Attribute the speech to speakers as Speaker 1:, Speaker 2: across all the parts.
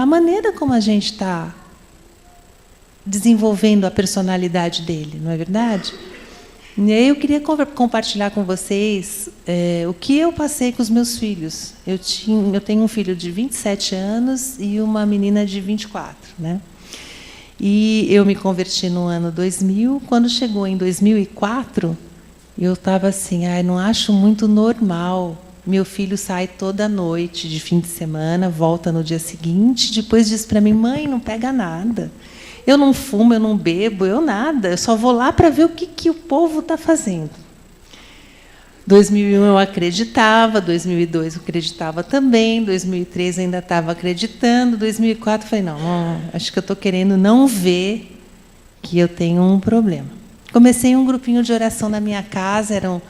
Speaker 1: a maneira como a gente está desenvolvendo a personalidade dele, não é verdade? E aí eu queria compartilhar com vocês o que eu passei com os meus filhos. Eu tenho um filho de 27 anos e uma menina de 24, né? E eu me converti no ano 2000. Quando chegou em 2004, eu estava assim, não acho muito normal. Meu filho sai toda noite, de fim de semana, volta no dia seguinte, depois diz para mim, mãe, não pega nada. Eu não fumo, eu não bebo, eu nada. Eu só vou lá para ver o que o povo está fazendo. 2001 eu acreditava, 2002 eu acreditava também, 2003 ainda estava acreditando, 2004 eu falei, não, acho que eu estou querendo não ver que eu tenho um problema. Comecei um grupinho de oração na minha casa, eram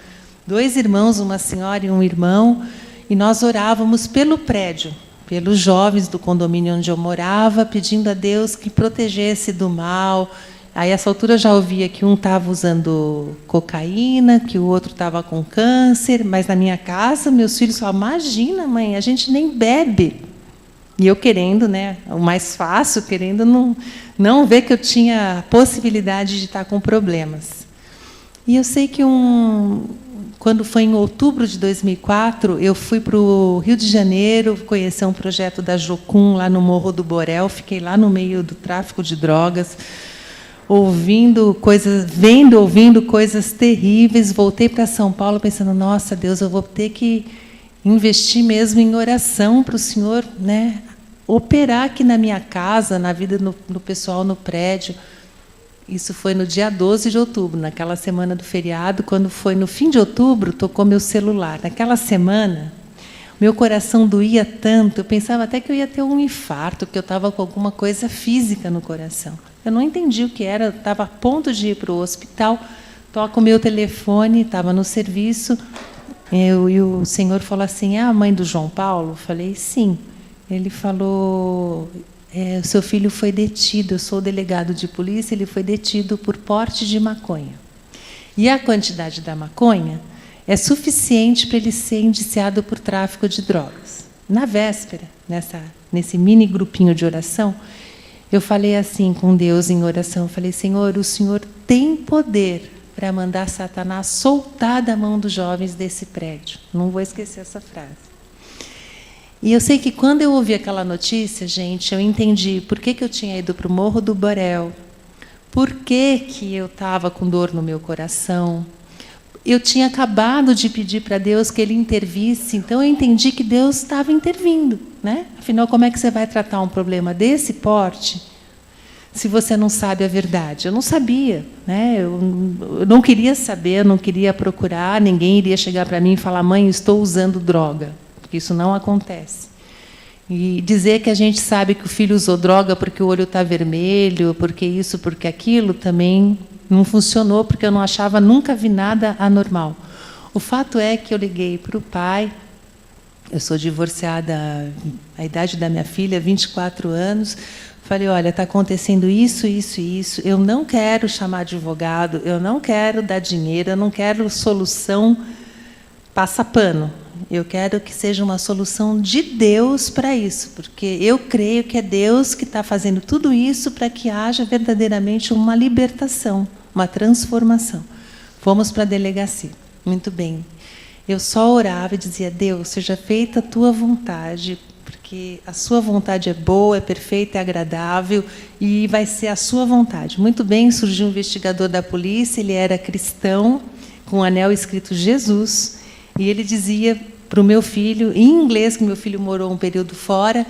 Speaker 1: 2 irmãos, uma senhora e um irmão, e nós orávamos pelo prédio, pelos jovens do condomínio onde eu morava, pedindo a Deus que protegesse do mal. Aí, a essa altura, eu já ouvia que um estava usando cocaína, que o outro estava com câncer, mas na minha casa, meus filhos falavam, imagina, mãe, a gente nem bebe. E eu querendo, né, o mais fácil, querendo não ver que eu tinha possibilidade de estar com problemas. E eu sei que quando foi em outubro de 2004, eu fui para o Rio de Janeiro conhecer um projeto da Jocum, lá no Morro do Borel, fiquei lá no meio do tráfico de drogas, ouvindo coisas terríveis, voltei para São Paulo pensando, nossa, Deus, eu vou ter que investir mesmo em oração para o Senhor, né, operar aqui na minha casa, na vida do pessoal no prédio. Isso foi no dia 12 de outubro, naquela semana do feriado. Quando foi no fim de outubro, tocou meu celular. Naquela semana, meu coração doía tanto, eu pensava até que eu ia ter um infarto, que eu estava com alguma coisa física no coração. Eu não entendi o que era, eu estava a ponto de ir para o hospital, toco o meu telefone, estava no serviço, e o senhor falou assim, é a mãe do João Paulo? Eu falei, sim. Ele falou, o seu filho foi detido, eu sou o delegado de polícia, ele foi detido por porte de maconha. E a quantidade da maconha é suficiente para ele ser indiciado por tráfico de drogas. Na véspera, nesse mini grupinho de oração, eu falei assim com Deus em oração, eu falei, Senhor, o Senhor tem poder para mandar Satanás soltar da mão dos jovens desse prédio. Não vou esquecer essa frase. E eu sei que quando eu ouvi aquela notícia, gente, eu entendi por que eu tinha ido para o Morro do Borel, por que eu estava com dor no meu coração. Eu tinha acabado de pedir para Deus que Ele intervisse, então eu entendi que Deus estava intervindo, né? Afinal, como é que você vai tratar um problema desse porte se você não sabe a verdade? Eu não sabia, né? Eu não queria saber, eu não queria procurar, ninguém iria chegar para mim e falar, mãe, estou usando droga. Porque isso não acontece. E dizer que a gente sabe que o filho usou droga porque o olho está vermelho, porque isso, porque aquilo, também não funcionou, porque eu não achava, nunca vi nada anormal. O fato é que eu liguei para o pai, eu sou divorciada, a idade da minha filha, 24 anos, falei, olha, está acontecendo isso, isso e isso, eu não quero chamar advogado, eu não quero dar dinheiro, eu não quero solução passa-pano. Eu quero que seja uma solução de Deus para isso, porque eu creio que é Deus que está fazendo tudo isso para que haja verdadeiramente uma libertação, uma transformação. Fomos para a delegacia. Muito bem. Eu só orava e dizia, Deus, seja feita a tua vontade, porque a sua vontade é boa, é perfeita, é agradável, e vai ser a sua vontade. Muito bem, surgiu um investigador da polícia, ele era cristão, com um anel escrito Jesus, e ele dizia para o meu filho, em inglês, que meu filho morou um período fora,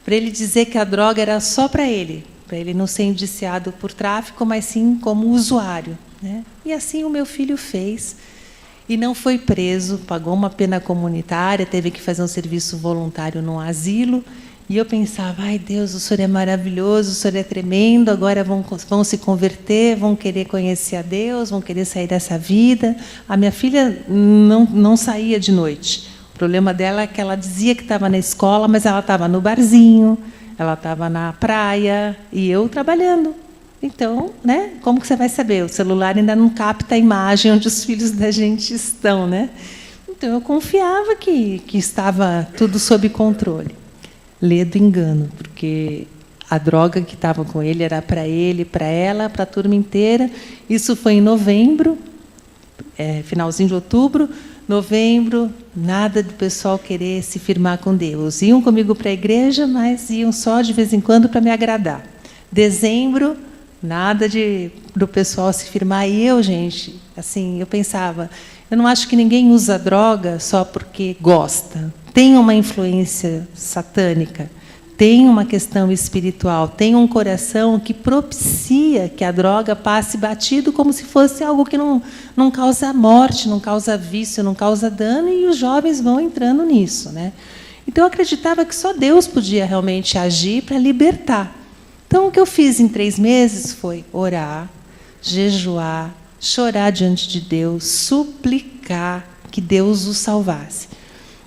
Speaker 1: para ele dizer que a droga era só para ele não ser indiciado por tráfico, mas sim como usuário, né? E assim o meu filho fez, e não foi preso, pagou uma pena comunitária, teve que fazer um serviço voluntário num asilo, e eu pensava, ai Deus, o Senhor é maravilhoso, o Senhor é tremendo, agora vão se converter, vão querer conhecer a Deus, vão querer sair dessa vida. A minha filha não saía de noite. O problema dela é que ela dizia que estava na escola, mas ela estava no barzinho, ela estava na praia, e eu trabalhando. Então, né, como que você vai saber? O celular ainda não capta a imagem onde os filhos da gente estão, né? Então, eu confiava que estava tudo sob controle. lê do engano, porque a droga que estava com ele era para ele, para ela, para a turma inteira. Isso foi em novembro, finalzinho de outubro. Novembro, nada do pessoal querer se firmar com Deus. Iam comigo para a igreja, mas iam só de vez em quando para me agradar. Dezembro, nada do pessoal se firmar. E eu, gente, assim, eu pensava, eu não acho que ninguém usa droga só porque gosta. Tem uma influência satânica, tem uma questão espiritual, tem um coração que propicia que a droga passe batido como se fosse algo que não causa morte, não causa vício, não causa dano, e os jovens vão entrando nisso, né? Então, eu acreditava que só Deus podia realmente agir para libertar. Então, o que eu fiz em 3 meses foi orar, jejuar, chorar diante de Deus, suplicar que Deus o salvasse.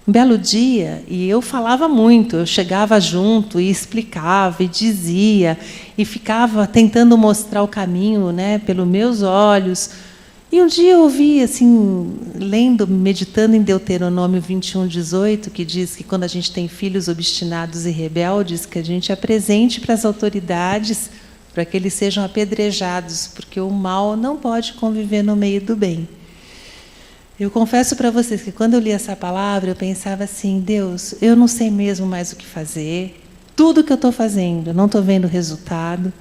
Speaker 1: Um belo dia, e eu falava muito, eu chegava junto e explicava e dizia, e ficava tentando mostrar o caminho, né, pelos meus olhos. E um dia eu ouvi, assim, lendo, meditando em Deuteronômio 21:18, que diz que quando a gente tem filhos obstinados e rebeldes, que a gente apresente para as autoridades para que eles sejam apedrejados, porque o mal não pode conviver no meio do bem. Eu confesso para vocês que quando eu li essa palavra, eu pensava assim, Deus, eu não sei mesmo mais o que fazer, tudo que eu estou fazendo, eu não estou vendo resultado,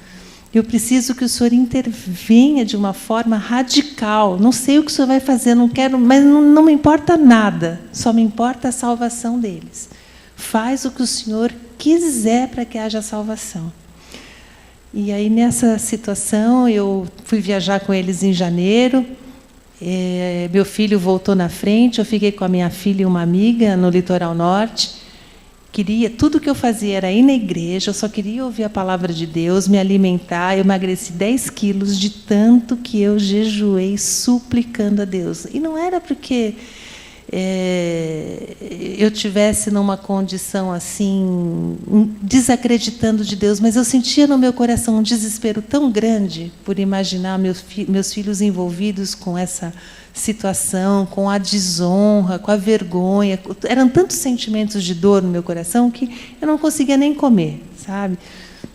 Speaker 1: eu preciso que o Senhor intervenha de uma forma radical, não sei o que o Senhor vai fazer, não quero, mas não me importa nada, só me importa a salvação deles. Faz o que o Senhor quiser para que haja salvação. E aí, nessa situação, eu fui viajar com eles em janeiro. Meu filho voltou na frente, eu fiquei com a minha filha e uma amiga no litoral norte. Tudo que eu fazia era ir na igreja, eu só queria ouvir a palavra de Deus, me alimentar. Eu emagreci 10 quilos de tanto que eu jejuei suplicando a Deus. E não era porque eu tivesse numa condição assim, desacreditando de Deus, mas eu sentia no meu coração um desespero tão grande por imaginar meus filhos envolvidos com essa situação, com a desonra, com a vergonha. Eram tantos sentimentos de dor no meu coração que eu não conseguia nem comer, sabe?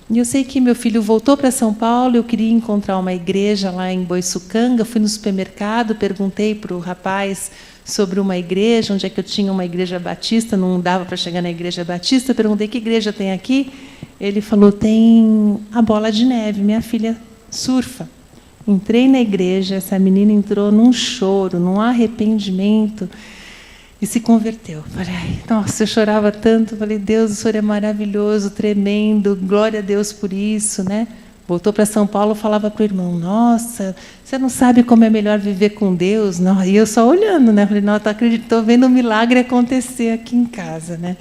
Speaker 1: E eu sei que meu filho voltou para São Paulo, eu queria encontrar uma igreja lá em Boiçucanga, fui no supermercado, perguntei para o rapaz sobre uma igreja, onde é que eu tinha uma igreja batista, não dava para chegar na igreja batista, perguntei que igreja tem aqui, ele falou, tem a Bola de Neve, minha filha surfa. Entrei na igreja, essa menina entrou num choro, num arrependimento, e se converteu. Falei, nossa, eu chorava tanto, falei, Deus, o Senhor é maravilhoso, tremendo, glória a Deus por isso, né? Voltou para São Paulo, falava para o irmão, nossa, você não sabe como é melhor viver com Deus? Não. E eu só olhando, né? Falei, não, estou vendo um milagre acontecer aqui em casa, né?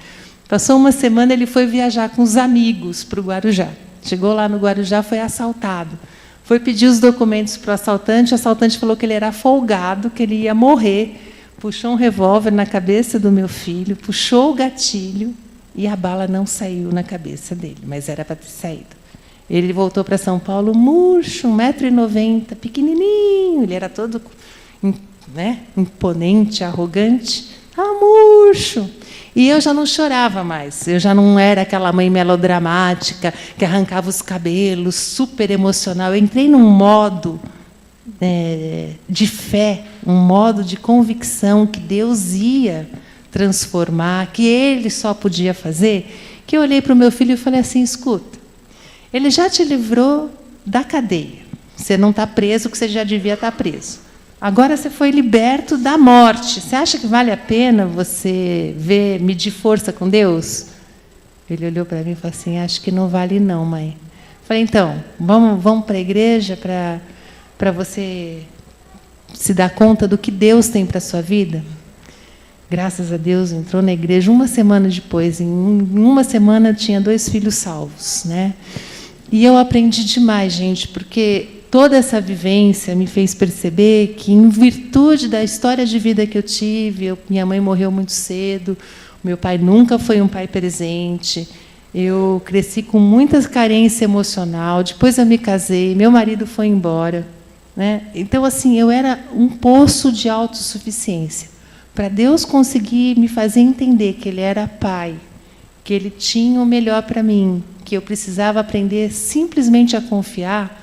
Speaker 1: Passou uma semana, ele foi viajar com os amigos para o Guarujá. Chegou lá no Guarujá, foi assaltado. Foi pedir os documentos para o assaltante falou que ele era folgado, que ele ia morrer, puxou um revólver na cabeça do meu filho, puxou o gatilho e a bala não saiu na cabeça dele, mas era para ter saído. Ele voltou para São Paulo murcho, 1,90 m, pequenininho, ele era todo, né, imponente, arrogante, murcho. E eu já não chorava mais, eu já não era aquela mãe melodramática que arrancava os cabelos, super emocional. Eu entrei num modo de fé, um modo de convicção que Deus ia transformar, que Ele só podia fazer, que eu olhei para o meu filho e falei assim, escuta, Ele já te livrou da cadeia. Você não está preso, que você já devia estar preso. Agora você foi liberto da morte. Você acha que vale a pena você medir força com Deus? Ele olhou para mim e falou assim, acho que não vale não, mãe. Falei, então, vamos para a igreja para você se dar conta do que Deus tem para a sua vida? Graças a Deus, entrou na igreja uma semana depois. Em uma semana, tinha 2 filhos salvos, né? E eu aprendi demais, gente, porque toda essa vivência me fez perceber que, em virtude da história de vida que eu tive, minha mãe morreu muito cedo, meu pai nunca foi um pai presente, eu cresci com muita carência emocional, depois eu me casei, meu marido foi embora, né? Então, assim, eu era um poço de autossuficiência. Para Deus conseguir me fazer entender que Ele era Pai que Ele tinha o melhor para mim, que eu precisava aprender simplesmente a confiar,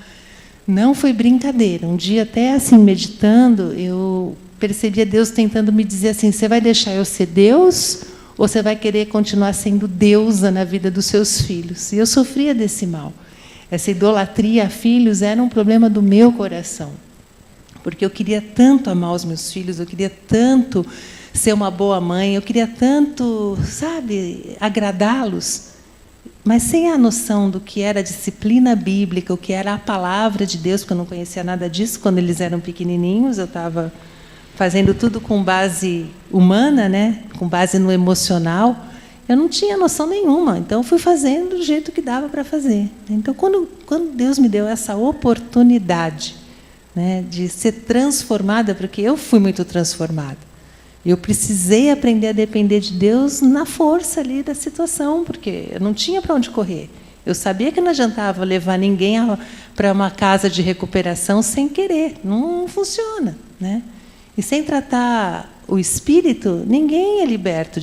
Speaker 1: não foi brincadeira. Um dia, até assim, meditando, eu percebia Deus tentando me dizer assim: você vai deixar eu ser Deus ou você vai querer continuar sendo deusa na vida dos seus filhos? E eu sofria desse mal. Essa idolatria a filhos era um problema do meu coração, porque eu queria tanto amar os meus filhos, eu queria tanto ser uma boa mãe, eu queria tanto, sabe, agradá-los, mas sem a noção do que era a disciplina bíblica, o que era a palavra de Deus, porque eu não conhecia nada disso quando eles eram pequenininhos. Eu estava fazendo tudo com base humana, né? Com base no emocional. Eu não tinha noção nenhuma, então fui fazendo do jeito que dava para fazer. Então, quando Deus me deu essa oportunidade, né, de ser transformada, porque eu fui muito transformada, eu precisei aprender a depender de Deus na força ali da situação, porque eu não tinha para onde correr. Eu sabia que não adiantava levar ninguém para uma casa de recuperação sem querer. Não funciona, né? E sem tratar o espírito, ninguém é liberto.